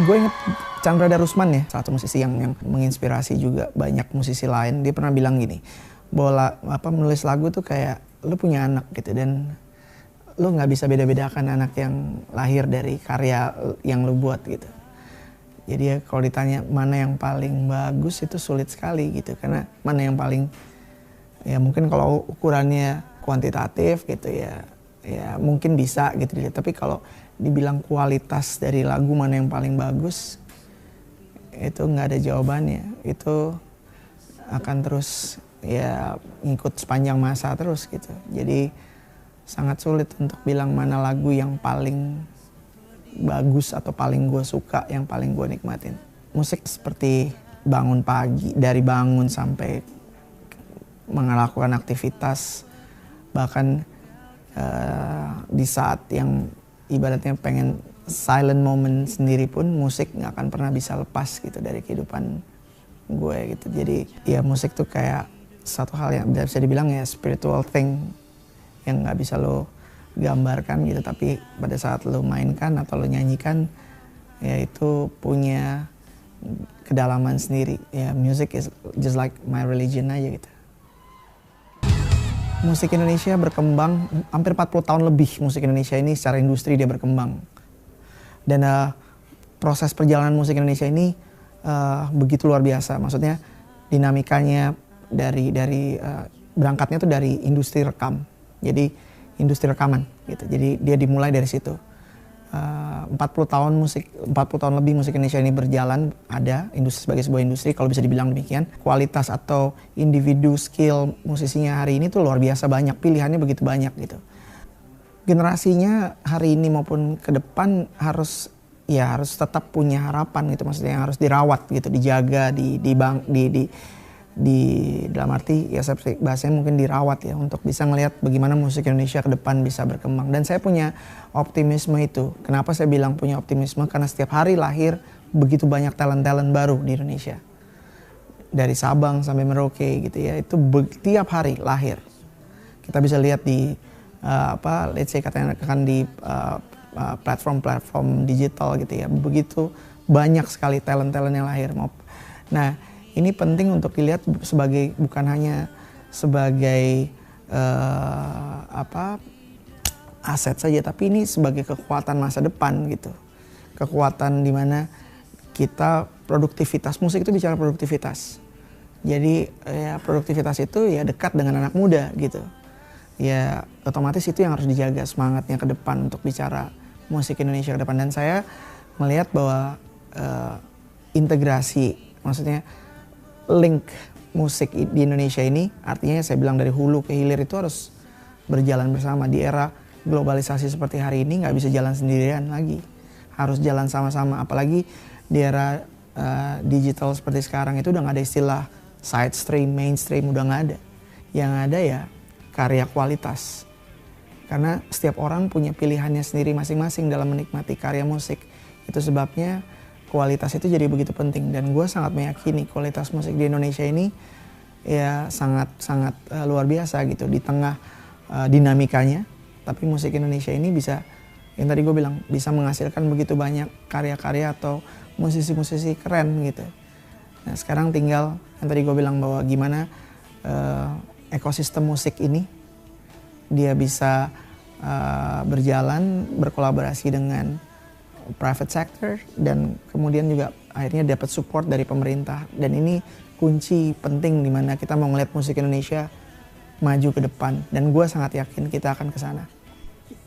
Gue inget Chandra Darusman ya, satu musisi yang menginspirasi juga banyak musisi lain. Dia pernah bilang gini, bahwa menulis lagu tuh kayak lu punya anak gitu, dan lu nggak bisa beda-bedakan anak yang lahir dari karya yang lu buat gitu. Jadi ya kalau ditanya mana yang paling bagus itu sulit sekali gitu, karena mana yang paling, ya mungkin kalau ukurannya kuantitatif gitu ya mungkin bisa gitu. Tapi kalau dibilang kualitas dari lagu mana yang paling bagus, itu nggak ada jawabannya. Itu akan terus ya ngikut sepanjang masa terus gitu. Jadi sangat sulit untuk bilang mana lagu yang paling bagus atau paling gue suka, yang paling gue nikmatin. Musik seperti bangun pagi, dari bangun sampai melakukan aktivitas, bahkan di saat yang ibaratnya pengen silent moment sendiri pun, musik nggak akan pernah bisa lepas gitu dari kehidupan gue gitu. Jadi ya musik tuh kayak satu hal yang bisa dibilang ya spiritual thing yang nggak bisa lo gambarkan gitu, tapi pada saat lo mainkan atau lo nyanyikan ya itu punya kedalaman sendiri. Ya music is just like my religion aja gitu. Musik Indonesia berkembang hampir 40 tahun lebih. Musik Indonesia ini secara industri dia berkembang. Dan proses perjalanan musik Indonesia ini begitu luar biasa. Maksudnya dinamikanya dari berangkatnya tuh dari industri rekam. Jadi industri rekaman gitu. Jadi dia dimulai dari situ. 40 tahun lebih musik Indonesia ini berjalan, ada industri sebagai sebuah industri kalau bisa dibilang demikian. Kualitas atau individu skill musisinya hari ini tuh luar biasa banyak, pilihannya begitu banyak gitu. Generasinya hari ini maupun ke depan harus tetap punya harapan gitu, maksudnya yang harus dirawat gitu, dijaga, dalam arti ya seperti bahasanya mungkin dirawat ya, untuk bisa ngelihat bagaimana musik Indonesia ke depan bisa berkembang. Dan saya punya optimisme itu. Kenapa saya bilang punya optimisme? Karena setiap hari lahir begitu banyak talent-talent baru di Indonesia. Dari Sabang sampai Merauke gitu ya, itu tiap hari lahir. Kita bisa lihat di let's say katakan di platform digital gitu ya, begitu banyak sekali talent-talent yang lahir. Nah, ini penting untuk dilihat sebagai bukan hanya sebagai aset saja, tapi ini sebagai kekuatan masa depan gitu. Kekuatan di mana kita produktivitas, musik itu bicara produktivitas. Jadi ya produktivitas itu ya dekat dengan anak muda gitu. Ya otomatis itu yang harus dijaga semangatnya ke depan untuk bicara musik Indonesia ke depan. Dan saya melihat bahwa integrasi, maksudnya link musik di Indonesia ini, artinya saya bilang dari hulu ke hilir itu harus berjalan bersama. Di era globalisasi seperti hari ini nggak bisa jalan sendirian lagi, harus jalan sama-sama. Apalagi di era digital seperti sekarang itu udah nggak ada istilah side stream, mainstream, udah nggak ada. Yang ada ya karya kualitas, karena setiap orang punya pilihannya sendiri masing-masing dalam menikmati karya musik. Itu sebabnya kualitas itu jadi begitu penting, dan gue sangat meyakini kualitas musik di Indonesia ini ya sangat luar biasa gitu di tengah dinamikanya. Tapi musik Indonesia ini bisa, yang tadi gue bilang, bisa menghasilkan begitu banyak karya-karya atau musisi-musisi keren gitu. Nah sekarang tinggal yang tadi gue bilang bahwa gimana ekosistem musik ini dia bisa berjalan, berkolaborasi dengan private sector, dan kemudian juga akhirnya dapat support dari pemerintah. Dan ini kunci penting di mana kita mau ngeliat musik Indonesia maju ke depan, dan gue sangat yakin kita akan ke sana.